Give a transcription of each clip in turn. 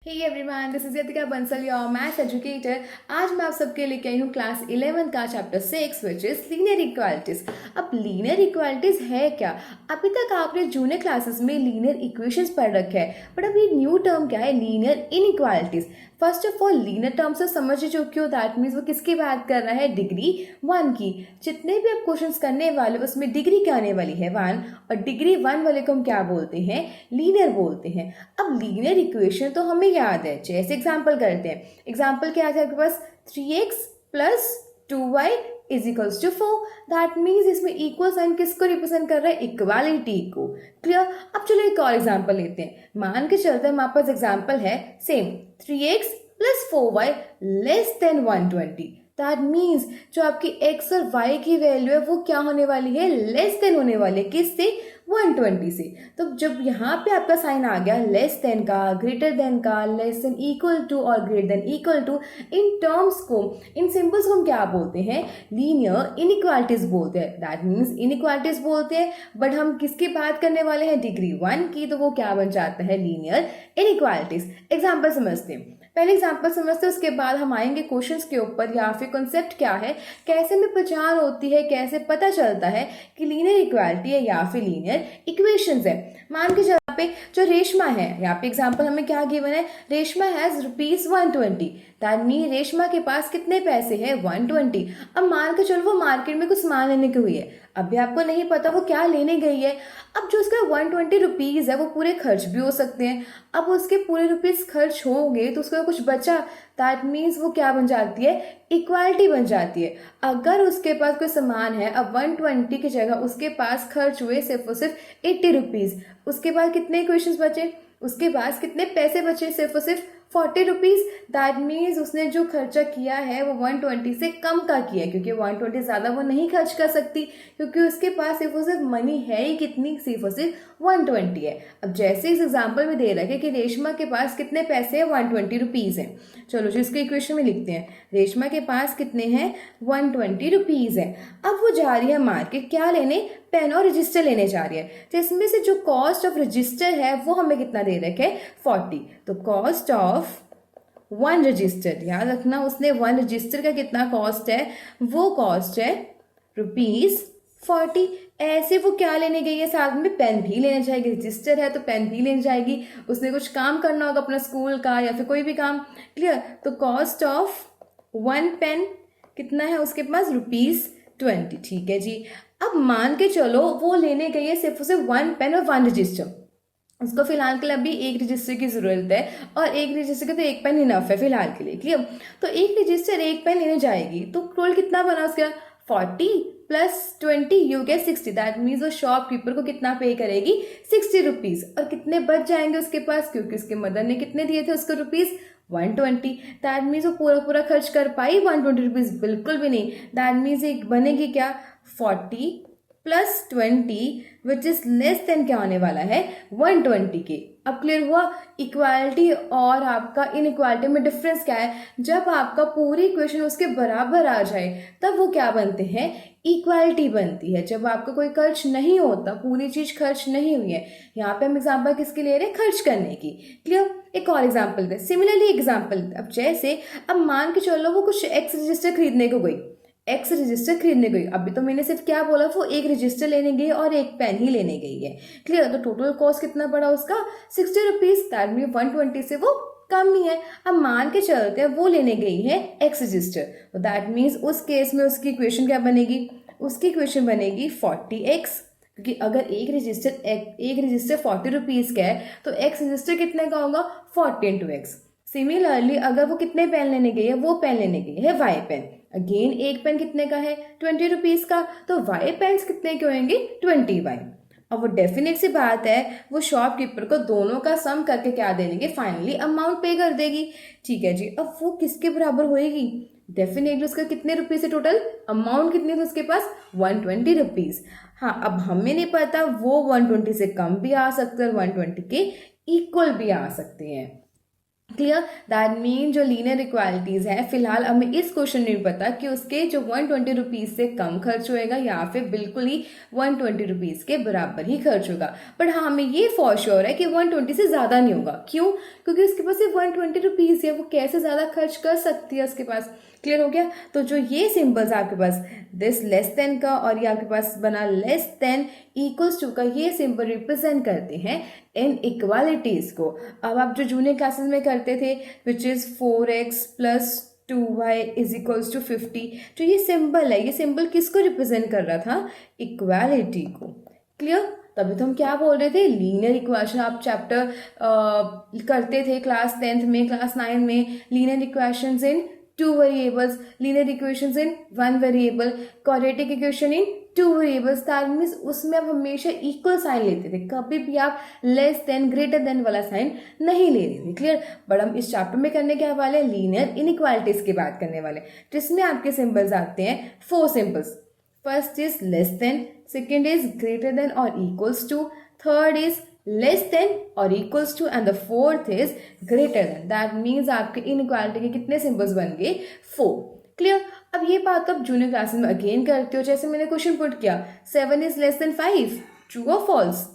Hey everyone, this is यतिका Bansal, your maths educator. आज मैं आप सबके लेके आई हूँ क्लास 11 का chapter 6 which is linear equalities. अब लीनियर इक्वालिटीज है क्या? अभी तक आपने जूनियर क्लासेस में लीनियर इक्वेशंस पढ़ रखे हैं, बट अभी न्यू टर्म क्या है? Linear inequalities. First of all linear term से समझ चुके हो, दैट मीन्स वो किसकी बात कर रहा है? डिग्री 1 की। जितने भी आप क्वेश्चंस करने वाले उसमें डिग्री क्या आने वाली है? 1। और डिग्री 1 वाले को हम क्या बोलते हैं? लीनियर बोलते हैं। अब लीनियर इक्वेशन तो हमें याद है, जैसे एग्जाम्पल करते हैं। एग्जाम्पल क्या है आपके पास? 3x plus 2y is equals to 4। That means इसमें इक्वल साइन किसको रिप्रेजेंट कर रहा है? इक्वालिटी को। क्लियर? अब चलो एक और एग्जाम्पल लेते हैं। मान के चलते हैं हमारे पास एग्जाम्पल है same 3x plus 4y less than 120। That means जो आपकी x और y की वैल्यू है वो क्या होने वाली है? लेस देन होने वाली है। किससे? 120 से। तो जब यहाँ पे आपका साइन आ गया लेस देन का, ग्रेटर देन का, लेस देन इक्वल टू और greater than equal to, in terms को, इन सिंबल्स को हम क्या बोलते हैं? लीनियर इनइक्वालिटीज बोलते हैं। दैट मीन्स इनइक्वालिटीज बोलते हैं, बट हम किसकी बात करने वाले हैं? डिग्री 1 की। तो वो क्या बन जाता है? Linear inequalities. एग्जाम्पल समझते हैं। पहले एग्जाम्पल समझते हैं, उसके बाद हम आएंगे क्वेश्चंस के ऊपर, या फिर कॉन्सेप्ट क्या है, कैसे में पहचान होती है, कैसे पता चलता है कि लीनियर इक्वालिटी है या फिर लीनियर इक्वेशंस है। मान के यहाँ पे जो रेशमा है, यहाँ पे एग्जाम्पल हमें क्या गिवन है? Reshma has ₹120। That mean Reshma के पास कितने पैसे हैं? 120। अब मान के चलो वो मार्केट में कुछ सामान लेने की हुई है, अभी आपको नहीं पता वो क्या लेने गई है। अब जो उसका 120 रुपीज़ है वो पूरे खर्च भी हो सकते हैं। अब उसके पूरे रुपीज़ खर्च होंगे तो उसका कुछ बचा, दैट मीन्स वो क्या बन जाती है? इक्वालिटी बन जाती है। अगर उसके पास कोई सामान है, अब 120 की जगह उसके पास खर्च हुए सिर्फ और सिर्फ 80 रुपीज़, उसके बाद कितने इक्वेशंस बचे? उसके पास कितने पैसे बचे? सिर्फ और सिर्फ 40 रुपीज़। दैट मीन्स उसने जो खर्चा किया है वो 120 से कम का किया है, क्योंकि 120 ज़्यादा वो नहीं खर्च कर सकती, क्योंकि उसके पास सिर्फ और सिर्फ मनी है ही कितनी? सिर्फ और सिर्फ 120 है। अब जैसे इस एग्जाम्पल में दे रखा है कि रेशमा के पास कितने पैसे हैं? 120 रुपीज़ हैं। चलो जी इसको इक्वेशन में लिखते हैं। रेशमा के पास कितने हैं? 120 रुपीज़ है। अब वो जा रही है मार्केट, क्या लेने? पेन और रजिस्टर लेने जा रही है। तो इसमें से जो कॉस्ट ऑफ रजिस्टर है वो हमें कितना दे रखे है? 40। तो कॉस्ट ऑफ 1 रजिस्टर, याद रखना उसने 1 रजिस्टर का कितना कॉस्ट है? वो कॉस्ट है ₹40। ऐसे वो क्या लेने गई है? साथ में पेन भी लेने जाएगी। रजिस्टर है तो पेन भी लेने जाएगी, उसने कुछ काम करना होगा अपना स्कूल का या फिर कोई भी काम। क्लियर? तो कॉस्ट ऑफ 1 पेन कितना है उसके पास? ₹20। ठीक है जी। अब मान के चलो वो लेने गई है सिर्फ उसे 1 पेन और 1 रजिस्टर। उसको फिलहाल के लिए अभी एक रजिस्टर की ज़रूरत है, और एक रजिस्टर का तो एक पेन इनफ है फिलहाल के लिए। क्लियर? तो एक रजिस्टर एक पेन लेने जाएगी तो टोटल कितना बना उसका? 40 plus 20 you get 60। That means वो शॉपकीपर को कितना पे करेगी? 60 रुपीज़। और कितने बच जाएंगे उसके पास? क्योंकि उसके मदर ने कितने दिए थे उसको? ₹120। दैट मीन्स वो पूरा पूरा खर्च कर पाई 120 रुपीज़? बिल्कुल भी नहीं। दैट मीन्स एक बनेगी क्या? 40 plus 20 which is less then क्या होने वाला है? 120 के। अब क्लियर हुआ? इक्वालिटी और आपका इनइक्वालिटी में डिफरेंस क्या है? जब आपका पूरी इक्वेशन उसके बराबर आ जाए तब वो क्या बनते हैं? इक्वालिटी बनती है। जब आपका कोई खर्च नहीं होता, पूरी चीज खर्च नहीं हुई है। यहाँ पे हम एग्जाम्पल किसके ले रहे हैं? खर्च करने की। क्लियर? एक और एग्जाम्पल दे, सिमिलरली एग्जाम्पल। अब जैसे अब मान के चलो वो कुछ एक्स रजिस्टर खरीदने को गई, एक्स रजिस्टर खरीदने गई। अभी तो मैंने सिर्फ क्या बोला? वो एक रजिस्टर लेने गई और एक पेन ही लेने गई है। क्लियर? तो टोटल कॉस्ट कितना पड़ा उसका? 60 रुपीज़। दैट मीन 120 से वो कम ही है। अब मान के चलते हैं वो लेने गई है एक्स रजिस्टर, तो दैट मीन्स उस केस में उसकी इक्वेशन क्या बनेगी? उसकी इक्वेशन बनेगी 40x, क्योंकि अगर एक रजिस्टर 40 रुपीज़ का है तो एक्स रजिस्टर कितने का होगा? 40 इंटू एक्स। सिमिलरली अगर वो कितने पेन लेने गई है? वो पेन लेने गई है वाई पेन। अगेन एक पेन कितने का है? 20 रुपीज़ का। तो वाई पेन्स कितने के होंगे? 20y। अब वो डेफिनेट सी बात है, वो शॉपकीपर को दोनों का सम करके क्या दे देंगे? फाइनली अमाउंट पे कर देगी। ठीक है जी। अब वो किसके बराबर होएगी? डेफिनेटली उसका कितने रुपीज़ है टोटल? अमाउंट कितनी थी उसके पास? 120 रुपीज़। हाँ, अब हमें नहीं पता वो 120 से कम भी आ सकते हैं और 120 के इक्वल भी आ सकते हैं। क्लियर। दैट मीन जो लीनियर इक्वालिटीज़ हैं, फिलहाल हमें इस क्वेश्चन में पता कि उसके जो 120 रुपीज़ से कम खर्च होएगा या फिर बिल्कुल ही 120 रुपीज़ के बराबर ही खर्च होगा। बट हाँ, हमें ये फॉर श्योर है कि 120 से ज़्यादा नहीं होगा। क्यों? क्योंकि उसके पास सिर्फ 120 रुपीज़ है, वो कैसे ज़्यादा खर्च कर सकती है उसके पास। क्लियर हो गया। तो जो ये सिंबल्स आपके पास दिस लेस देन का और ये आपके पास बना लेस देन इक्वल्स टू का, ये सिंबल रिप्रेजेंट करते हैं इन इक्वालिटीज को। अब आप जो जूनियर क्लासेस में करते थे which is 4x plus 2y is equals to 50, जो ये सिंबल है, ये सिंबल किसको रिप्रेजेंट कर रहा था? इक्वालिटी को। क्लियर। तभी तो हम क्या बोल रहे थे, लीनियर इक्वेशन आप चैप्टर करते थे क्लास 10th में, क्लास 9 में, linear equations in 2 variables, linear equations in 1 variable, quadratic equation in 2 variables. That means उसमें आप हमेशा इक्वल साइन लेते थे, कभी भी आप लेस देन ग्रेटर देन वाला साइन नहीं ले रहे थे। क्लियर। बट हम इस चैप्टर में करने क्या वाले, लीनियर इनइक्वालिटीज की बात करने वाले, जिसमें आपके सिंबल्स आते हैं 4 symbols. First is less than, second is greater than और equals to, third is less than और equals to, and the fourth is greater than. That means आपके इनइक्वालिटी के कितने सिंबल्स बन गए? 4। क्लियर। अब ये बात आप जूनियर क्लासेस में अगेन करते हो, जैसे मैंने क्वेश्चन पुट किया 7 इज लेस देन 5, ट्रू और false?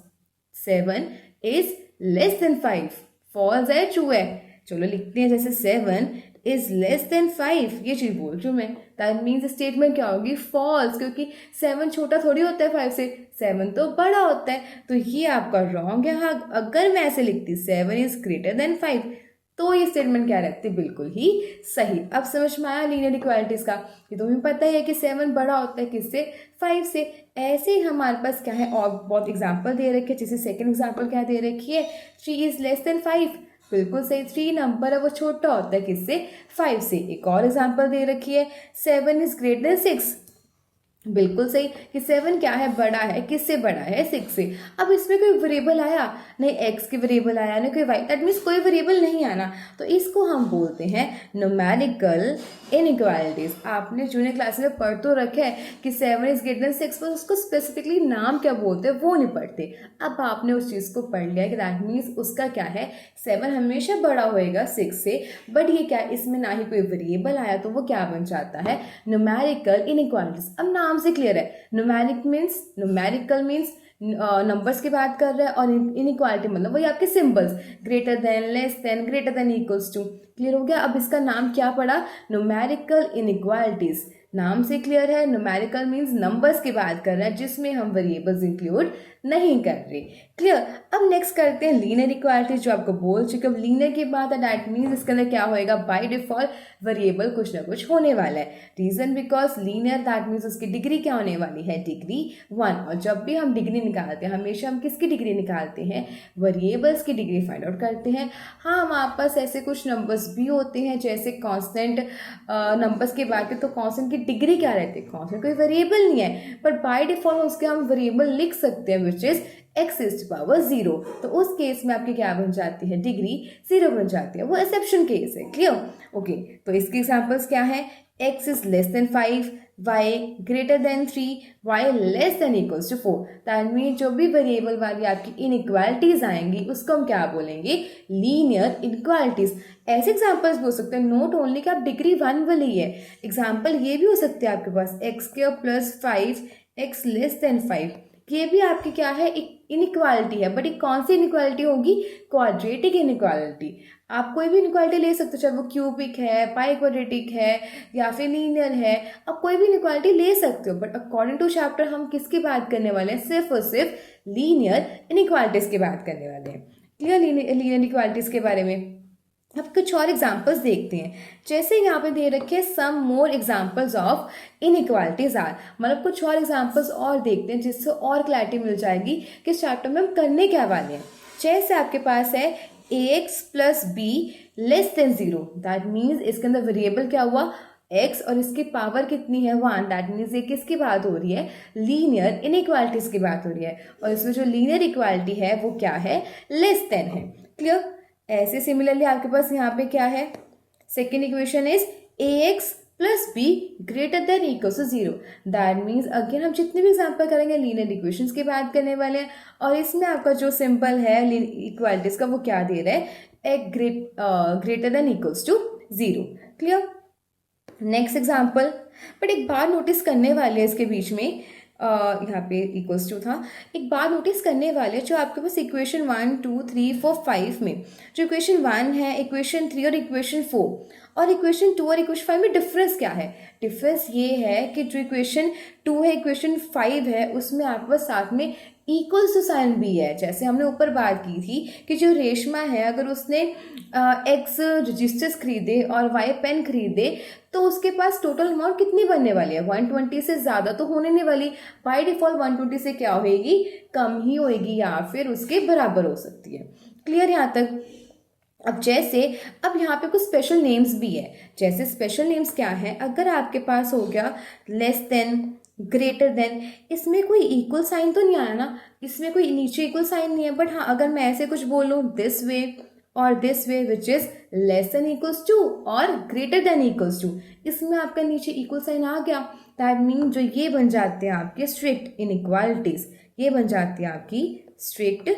7 is less than 5, false है ट्रू है? चलो लिखते हैं, जैसे 7 इज लेस देन 5, ये चीज बोल रही हूँ मैं। दैट मीन्स स्टेटमेंट क्या होगी? फॉल्स, क्योंकि 7 छोटा थोड़ी होता है 5 से, 7 तो बड़ा होता है। तो ये आपका रॉन्ग है। हाँ, अगर मैं ऐसे लिखती 7 इज ग्रेटर देन 5, तो ये स्टेटमेंट क्या रहती? बिल्कुल ही सही। अब समझ में आया लीनियर इक्वालिटीज का? ये तुम्हें पता है कि 7 बड़ा होता है किससे? 5 से। ऐसे ही हमारे पास क्या है, और बहुत एग्जाम्पल दे रखे हैं। जैसे सेकेंड एग्जाम्पल क्या दे रखी है, 3 इज लेस देन 5, बिल्कुल सही। 3 नंबर है वो छोटा होता है किससे? 5 से। एक और एग्जाम्पल दे रखी है, 7 इज ग्रेटर देन 6, बिल्कुल सही कि 7 क्या है? बड़ा है किससे? बड़ा है 6 से। अब इसमें कोई वेरिएबल आया नहीं, x की वेरिएबल आया नहीं, कोई y, दैट मीन्स कोई वेरिएबल नहीं आना, तो इसको हम बोलते हैं न्यूमेरिकल इनइक्वालिटीज। आपने जूनियर क्लास में पढ़ तो रखा है कि 7 इज ग्रेटर देन 6, पर उसको स्पेसिफिकली नाम क्या बोलते हैं वो नहीं पढ़ते। अब आपने उस चीज़ को पढ़ लिया कि दैट मीन्स उसका क्या है, 7 हमेशा बड़ा होएगा 6 से। बट ये क्या, इसमें ना ही कोई वेरिएबल आया, तो वो क्या बन जाता है? Numerical inequalities. अब नाम से क्लियर है, न्यूमेरिकल मीन्स नंबर्स की बात कर रहा है, और इनइक्वालिटी मतलब वही आपके symbols, greater than, less than, greater than, equals to. Clear हो गया। अब इसका नाम क्या पड़ा? Numerical inequalities. नाम से क्लियर है, न्यूमेरिकल मीन्स नंबर्स की बात कर रहा है जिसमें हम वेरिएबल्स इंक्लूड नहीं कर रहे। क्लियर। अब नेक्स्ट करते हैं लीनियर इक्वालिटीज, जो आपको बोल चुके। अब लीनियर की बात है, दैट मीन्स इसके अंदर क्या होएगा? बाय डिफॉल्ट वेरिएबल कुछ ना कुछ होने वाला है। Reason because linear, that means उसकी डिग्री क्या होने वाली है? डिग्री 1। और जब भी हम डिग्री निकालते हैं, हमेशा हम किसकी डिग्री निकालते हैं? वेरिएबल्स की डिग्री फाइंड आउट करते हैं। हाँ, हमारे पास ऐसे कुछ नंबर्स भी होते हैं, जैसे कॉन्स्टेंट नंबर्स की बात करें तो कॉन्स्टेंट की डिग्री क्या रहती है? कॉन्स्टेंट कोई वेरिएबल नहीं है, बट बाय डिफॉल्ट उसके हम वेरिएबल लिख सकते हैं, which is x is to power 0। तो उस केस में आपकी क्या बन जाती है? डिग्री 0 बन जाती है, वो एक्सेप्शन केस है। क्लियर। ओके, तो इसके एग्जांपल्स क्या है? x is less than 5, y greater than 3, y less than equals to 4। That mean जो भी वेरिएबल वाली आपकी इनइक्वालिटीज आएंगी उसको हम क्या बोलेंगे? Linear inequalities. ऐसे एग्जांपल्स भी हो सकते हैं, नोट ओनली कि आप डिग्री 1 वाली है। एग्जाम्पल ये भी हो सकते हैं आपके पास, x² plus 5 x less than 5, ये भी आपकी क्या है? एक इनइक्वालिटी है, बट एक कौन सी इनइक्वालिटी होगी? Quadratic inequality. आप कोई भी इनइक्वालिटी ले सकते हो, चाहे वो क्यूबिक है, पाई क्वाड्रेटिक है, या फिर लीनियर है। आप कोई भी इनइक्वालिटी ले सकते हो, बट अकॉर्डिंग टू चैप्टर हम किसकी बात करने वाले हैं? सिर्फ और सिर्फ लीनियर इनइक्वालिटीज की बात करने वाले हैं। क्लियर लीनियर इनइक्वालिटीज के बारे में। अब कुछ और एग्जाम्पल्स देखते हैं, जैसे यहाँ पे दे रखे some more examples of inequalities are, मतलब कुछ और एग्जाम्पल्स और देखते हैं जिससे और क्लैरिटी मिल जाएगी कि इस चैप्टर में हम करने क्या वाले हैं। जैसे आपके पास है ax plus be less than 0, that means इसके अंदर वेरिएबल क्या हुआ? x, और इसकी पावर कितनी है? 1। दैट मीन्स ये किसकी बात हो रही है? लीनियर इनइक्वालिटीज की बात हो रही है, और इसमें जो लीनियर इक्वालिटी है वो क्या है? लेस देन है। क्लियर। ऐसे सिमिलरली आपके पास यहाँ पे क्या है? Second equation is ax plus B greater than equals to zero. That means again हम जितने भी एग्जाम्पल करेंगे लीनियर इक्वेशंस की बात करने वाले हैं, और इसमें आपका जो सिंपल है इक्वालिटीज का वो क्या दे रहा है, एक greater than equals to zero. Clear. Next example, but एक बात नोटिस करने वाले हैं इसके बीच में, यहाँ पे इक्वल्स टू था, एक बात नोटिस करने वाले जो आपके पास इक्वेशन 1 2 3 4 5 में जो इक्वेशन 1 है, इक्वेशन 3 और इक्वेशन 4 और इक्वेशन 2 और इक्वेशन 5 में डिफरेंस क्या है? डिफरेंस ये है कि जो इक्वेशन 2 है, इक्वेशन 5 है, उसमें आपके पास साथ में इक्वल्स टू साइन भी है। जैसे हमने ऊपर बात की थी कि जो रेशमा है अगर उसने एक्स रजिस्टर्स खरीदे और वाई पेन खरीदे तो उसके पास टोटल अमाउंट कितनी बनने वाली है? 120 से ज़्यादा तो होने नहीं वाली। बाय डिफॉल्ट 120 से क्या होएगी? कम ही होएगी या फिर उसके बराबर हो सकती है। क्लियर यहाँ तक? अब जैसे अब यहाँ पे कुछ स्पेशल नेम्स भी है। जैसे स्पेशल नेम्स क्या है, अगर आपके पास हो गया लेस देन, ग्रेटर देन, इसमें कोई इक्वल साइन तो नहीं आया ना, इसमें कोई नीचे इक्वल साइन नहीं है। बट हाँ, अगर मैं ऐसे कुछ बोलूँ दिस वे और this way which is less than equals to और ग्रेटर देन इक्वल्स टू, इसमें आपका नीचे इक्वल साइन आ गया। दैट मीन जो ये बन जाते हैं आपके स्ट्रिक्ट इनइक्वालिटीज, ये बन जाती है आपकी स्ट्रिक्ट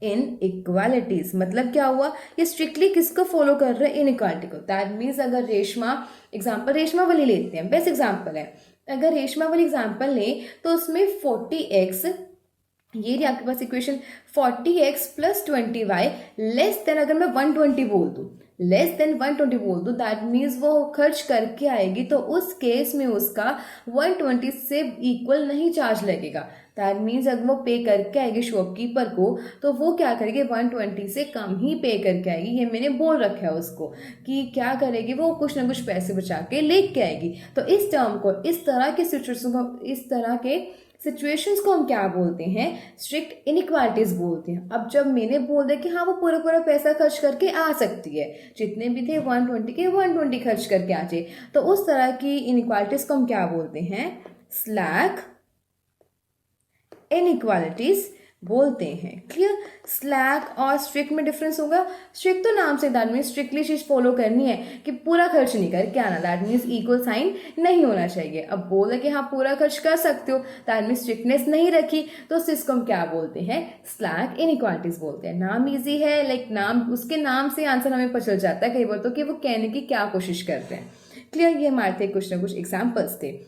इनइक्वालिटीज। मतलब क्या हुआ, ये स्ट्रिक्टली किसको फॉलो कर रहे हैं? इनइक्वालिटी को। दैट मीन्स अगर रेशमा, एग्जाम्पल रेशमा वाली लेते हैं, बेस्ट एग्जाम्पल है, अगर रेशमा वाली एग्जाम्पल लें तो उसमें 40x, ये रही आपके पास equation, 40x plus 20y less than, अगर मैं 120 बोल दूँ, लेस देन 120 बोल दूँ, दैट मीन्स वो खर्च करके आएगी तो उस केस में उसका 120 से इक्वल नहीं चार्ज लगेगा। दैट मीन्स अगर वो पे करके आएगी शॉपकीपर को तो वो क्या करेगी, 120 से कम ही पे करके आएगी। ये मैंने बोल रखा है उसको कि क्या करेगी, वो कुछ ना कुछ पैसे बचा के लेके आएगी। तो इस टर्म को, इस तरह के सिचुएशन को, इस तरह के सिचुएशंस को हम क्या बोलते हैं? स्ट्रिक्ट इनइक्वालिटीज बोलते हैं। अब जब मैंने बोल दिया कि हाँ वो पूरा पूरा पैसा खर्च करके आ सकती है, जितने भी थे 120 के 120 खर्च करके आ जाए, तो उस तरह की इनइक्वालिटीज को हम क्या बोलते हैं? स्लैक इनइक्वालिटीज बोलते हैं। क्लियर? स्लैक और स्ट्रिक्ट में डिफरेंस होगा। स्ट्रिक्ट तो नाम से, दैट मीन्स स्ट्रिक्टली चीज फॉलो करनी है कि पूरा खर्च नहीं करके आना, दैट मीन्स इक्वल साइन नहीं होना चाहिए। अब बोला कि हाँ पूरा खर्च कर सकते हो, दैट मीन्स स्ट्रिक्टनेस नहीं रखी, तो इसको हम क्या बोलते हैं? स्लैक इनइक्वालिटीज बोलते हैं। नाम ईजी है, लाइक नाम, उसके नाम से आंसर हमें पता चल जाता है कई बार तो कि वो कहने की क्या कोशिश करते हैं। क्लियर? ये हमारे थे कुछ ना कुछ एग्जाम्पल्स थे।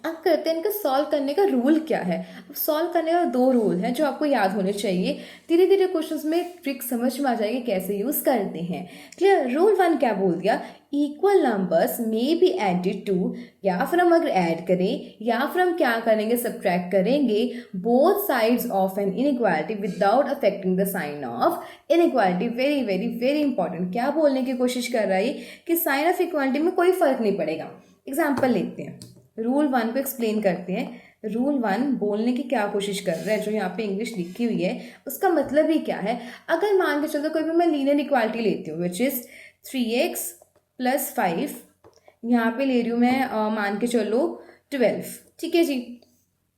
अब करते हैं इनका सॉल्व करने का रूल क्या है। अब सॉल्व करने का 2 रूल हैं जो आपको याद होने चाहिए। धीरे धीरे क्वेश्चंस में ट्रिक समझ में आ जाएगी कैसे यूज करते हैं। क्लियर? रूल 1 क्या बोल दिया? Equal numbers may be added to, या फिर हम अगर ऐड करें या फिर हम क्या करेंगे, सब्ट्रैक्ट करेंगे both sides of an inequality without affecting the sign of inequality. Very very very important. क्या बोलने की कोशिश कर रहा है कि साइन ऑफ इक्वालिटी में कोई फर्क नहीं पड़ेगा। एग्जाम्पल लेते हैं, रूल 1 को एक्सप्लेन करते हैं। रूल 1 बोलने की क्या कोशिश कर रहा है, जो यहाँ पे इंग्लिश लिखी हुई है उसका मतलब ही क्या है। अगर मान के चलो कोई भी मैं लीनियर इक्वालिटी लेती हूँ विच इज 3x प्लस 5, यहाँ पे ले रही हूँ मैं मान के चलो 12, ठीक है जी,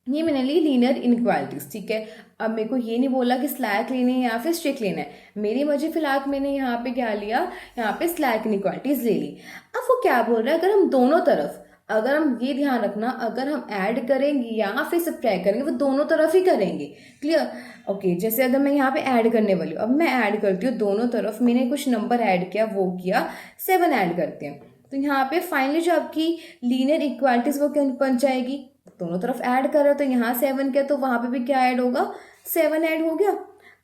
ये मैंने ली लीनियर इनइक्वालिटीज। ठीक है, अब मेरे को ये नहीं बोला कि स्लैक लेनी है या फिर स्ट्रिक्ट लेना है, मेरी मर्जी। फिलहाल मैंने यहाँ पे क्या लिया, यहाँ पे स्लैक इनइक्वालिटीज ले ली। अब वो क्या बोल रहा है, अगर हम दोनों तरफ, अगर हम ये ध्यान रखना, अगर हम ऐड करेंगे या फिर सब्ट्रैक्ट करेंगे वो दोनों तरफ ही करेंगे। क्लियर? ओके, जैसे अगर मैं यहाँ पे ऐड करने वाली हूँ, अब मैं ऐड करती हूँ दोनों तरफ, मैंने कुछ नंबर ऐड किया, वो किया 7 ऐड करते हैं, तो यहाँ पे फाइनली जो आपकी लीनियर इक्वालिटीज वो क्या बन जाएगी, दोनों तरफ ऐड कर रहे हो तो यहाँ 7 किया तो वहाँ पे भी क्या ऐड होगा, 7 ऐड हो गया।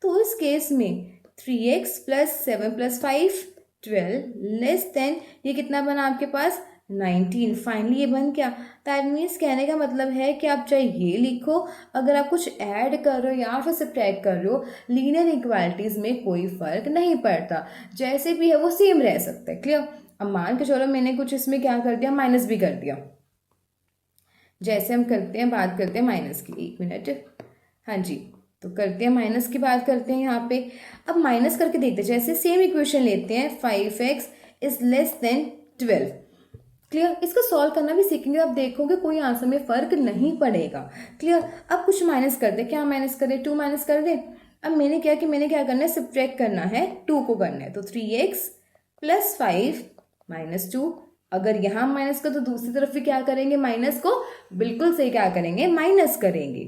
तो इस केस में 3x plus 7 plus 5 12 less than, ये कितना बना आपके पास 19। फाइनली ये बन क्या, दैट मीन्स कहने का मतलब है कि आप चाहे ये लिखो, अगर आप कुछ ऐड कर रहे हो या फिर सब्ट्रैक्ट कर रहे हो, लीनियर इक्वालिटीज में कोई फर्क नहीं पड़ता, जैसे भी है वो सेम रह सकता है। क्लियर? अब मान के चलो मैंने कुछ इसमें क्या कर दिया, माइनस भी कर दिया। जैसे हम करते हैं, बात करते हैं माइनस की, 1 मिनट, हाँ जी, तो करते हैं माइनस की बात करते हैं यहाँ पे। अब माइनस करके देखते हैं, जैसे सेम इक्वेशन लेते हैं 5x is less then 12। Clear? इसको सॉल्व करना भी सीखेंगे, आप देखोगे कोई आंसर में फर्क नहीं पड़ेगा। क्लियर? अब कुछ माइनस कर दे, क्या माइनस करें, 2 माइनस कर दे। अब मैंने क्या कि मैंने क्या करना है, सब्ट्रैक्ट करना है, 2 को करना है, तो 3x प्लस 5 माइनस 2 अगर यहाँ माइनस का तो दूसरी तरफ भी क्या करेंगे, माइनस को बिल्कुल सही क्या करेंगे, माइनस करेंगे।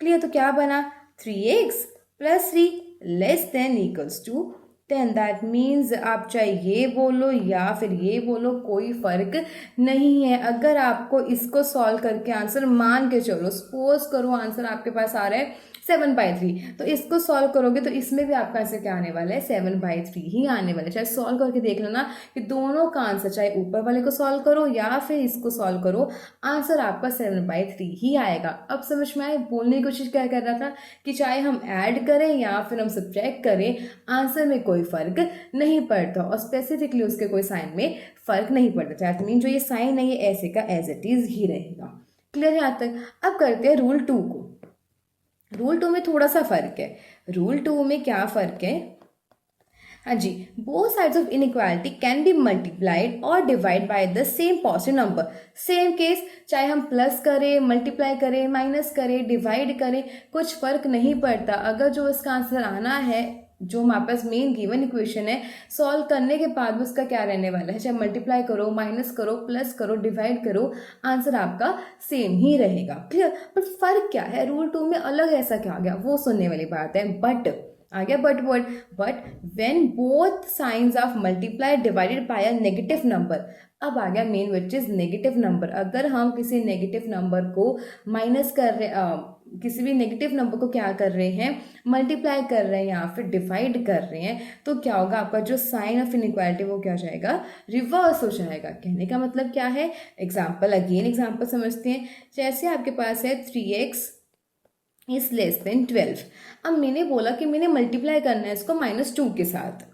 क्लियर? तो क्या बना, 3x + 3 < 10। दैट मीन्स आप चाहे ये बोलो या फिर ये बोलो, कोई फर्क नहीं है। अगर आपको इसको सॉल्व करके आंसर मान के चलो, सपोज करो आंसर आपके पास आ रहा है 7/3, तो इसको सॉल्व करोगे तो इसमें भी आपका आंसर क्या आने वाला है, 7/3 ही आने वाला है। चाहे सॉल्व करके देख लेना कि दोनों का आंसर, चाहे ऊपर वाले को सॉल्व करो या फिर इसको सॉल्व करो, आंसर आपका 7/3 ही आएगा। अब समझ में आए? बोलने की कोशिश क्या कर रहा था कि चाहे हम ऐड करें या फिर हम सब्ट्रैक्ट करें, आंसर में कोई फर्क नहीं पड़ता, और स्पेसिफिकली उसके कोई साइन में फर्क नहीं पड़ता। दैट मीन जो ये साइन है ये ऐसे का एज इट इज ही रहेगा। क्लियर है यहाँ तक? अब करते हैं रूल 2 को। रूल 2 में थोड़ा सा फर्क है। रूल 2 में क्या फर्क है? हाँ जी, both sides of inequality can be multiplied और divide by the same positive number. Same case, चाहे हम प्लस करें, मल्टीप्लाई करें, माइनस करें, डिवाइड करें, कुछ फर्क नहीं पड़ता। अगर जो इसका आंसर आना है, जो हमारे पास मेन गिवन इक्वेशन है, सॉल्व करने के बाद भी उसका क्या रहने वाला है, चाहे मल्टीप्लाई करो, माइनस करो, प्लस करो, डिवाइड करो, आंसर आपका सेम ही रहेगा। क्लियर? बट फर्क क्या है? रूल 2 में अलग ऐसा क्या आ गया, वो सुनने वाली बात है। बट आ गया but word. But when both science of multiply divided by a negative number. अब आ गया main which is negative number. अगर हम किसी नेगेटिव नंबर को माइनस कर रहे, किसी भी नेगेटिव नंबर को क्या कर रहे हैं, मल्टीप्लाई कर रहे हैं या फिर डिवाइड कर रहे हैं, तो क्या होगा, आपका जो साइन ऑफ इनइक्वालिटी वो क्या हो जाएगा, रिवर्स हो जाएगा। कहने का मतलब क्या है? एग्जाम्पल, अगेन एग्जाम्पल समझते हैं। जैसे आपके पास है 3x > 12। अब मैंने बोला कि मैंने मल्टीप्लाई करना है इसको -2 के साथ।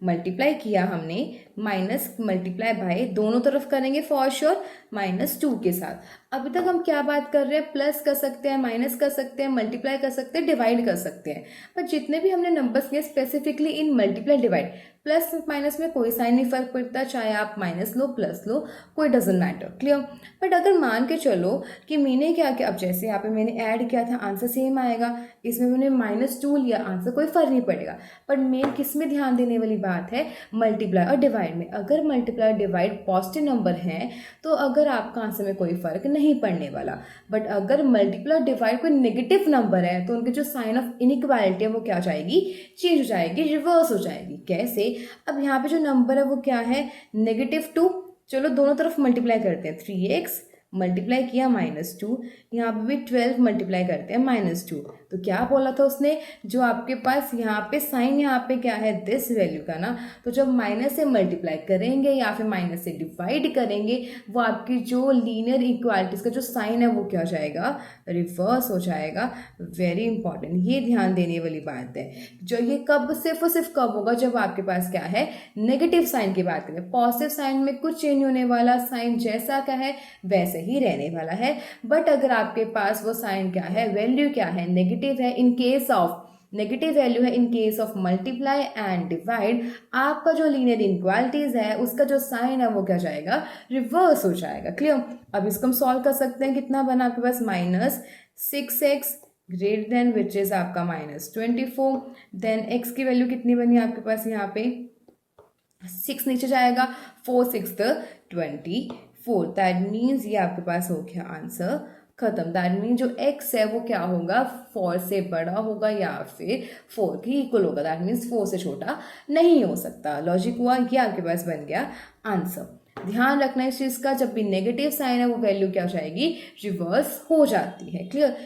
मल्टीप्लाई किया हमने, माइनस मल्टीप्लाई बाय दोनों तरफ करेंगे फॉर श्योर, -2 के साथ। अभी तक हम क्या बात कर रहे हैं, प्लस कर सकते हैं, माइनस कर सकते हैं, मल्टीप्लाई कर सकते हैं, डिवाइड कर सकते हैं। पर जितने भी हमने नंबर्स लिए specifically in multiply divide, plus minus में कोई साइन नहीं फर्क पड़ता, चाहे आप माइनस लो प्लस लो, कोई डजेंट मैटर। क्लियर? बट अगर मान के चलो कि मैंने क्या किया, अब जैसे यहाँ पे मैंने ऐड किया था, आंसर सेम आएगा, इसमें मैंने -2 लिया, आंसर कोई फर्क नहीं पड़ेगा। बट मेन किस में ध्यान देने वाली बात है, मल्टीप्लाई और डिवाइड में। अगर मल्टीप्लाई डिवाइड पॉजिटिव नंबर है तो अगर आपका आंसर में कोई फर्क नहीं पड़ने वाला। बट अगर मल्टीप्लाई डिवाइड कोई नेगेटिव नंबर है तो उनके जो साइन ऑफ इनइक्वालिटी है वो क्या हो जाएगी, चेंज हो जाएगी, रिवर्स हो जाएगी। कैसे? अब यहाँ पे जो नंबर है वो क्या है, -2। चलो दोनों तरफ मल्टीप्लाई करते हैं, 3x मल्टीप्लाई किया -2, यहाँ पे भी 12 मल्टीप्लाई करते हैं -2। तो क्या बोला था उसने, जो आपके पास यहाँ पे साइन यहाँ पे क्या है, दिस वैल्यू का ना, तो जब माइनस से मल्टीप्लाई करेंगे या फिर माइनस से डिवाइड करेंगे, वो आपकी जो लीनियर इक्वालिटीज का जो साइन है वो क्या हो जाएगा, रिवर्स हो जाएगा। वेरी इंपॉर्टेंट, ये ध्यान देने वाली बात है। जो ये कब, सिर्फ और सिर्फ कब होगा, जब आपके पास क्या है, नेगेटिव साइन की बात करें। पॉजिटिव साइन में कुछ चेंज होने वाला, साइन जैसा क्या है वैसे ही रहने वाला है। बट अगर आपके पास वो साइन क्या है, वैल्यू क्या है, नेगेटिव है, in case of negative value है, in case of multiply and divide, आपका जो लीनियर इनइक्वालिटीज है उसका जो साइन है वो क्या जाएगा, रिवर्स हो जाएगा। क्लियर? अब इसको हम सॉल्व कर सकते हैं। कितना बना आपके पास, -6x greater than which is आपका -24। देन x की वैल्यू कितनी बनी आपके पास, यहाँ पे 6 नीचे जाएगा, 4 6 24। दैट मीन्स ये आपके पास हो गया आंसर खत्म। दैट मीन जो x है वो क्या होगा, 4 से बड़ा होगा या फिर 4 के इक्वल होगा। दैट मीन्स 4 से छोटा नहीं हो सकता। लॉजिक हुआ, ये आपके पास बन गया आंसर। ध्यान रखना इस चीज़ का, जब भी नेगेटिव साइन है वो वैल्यू क्या हो जाएगी, रिवर्स हो जाती है। क्लियर?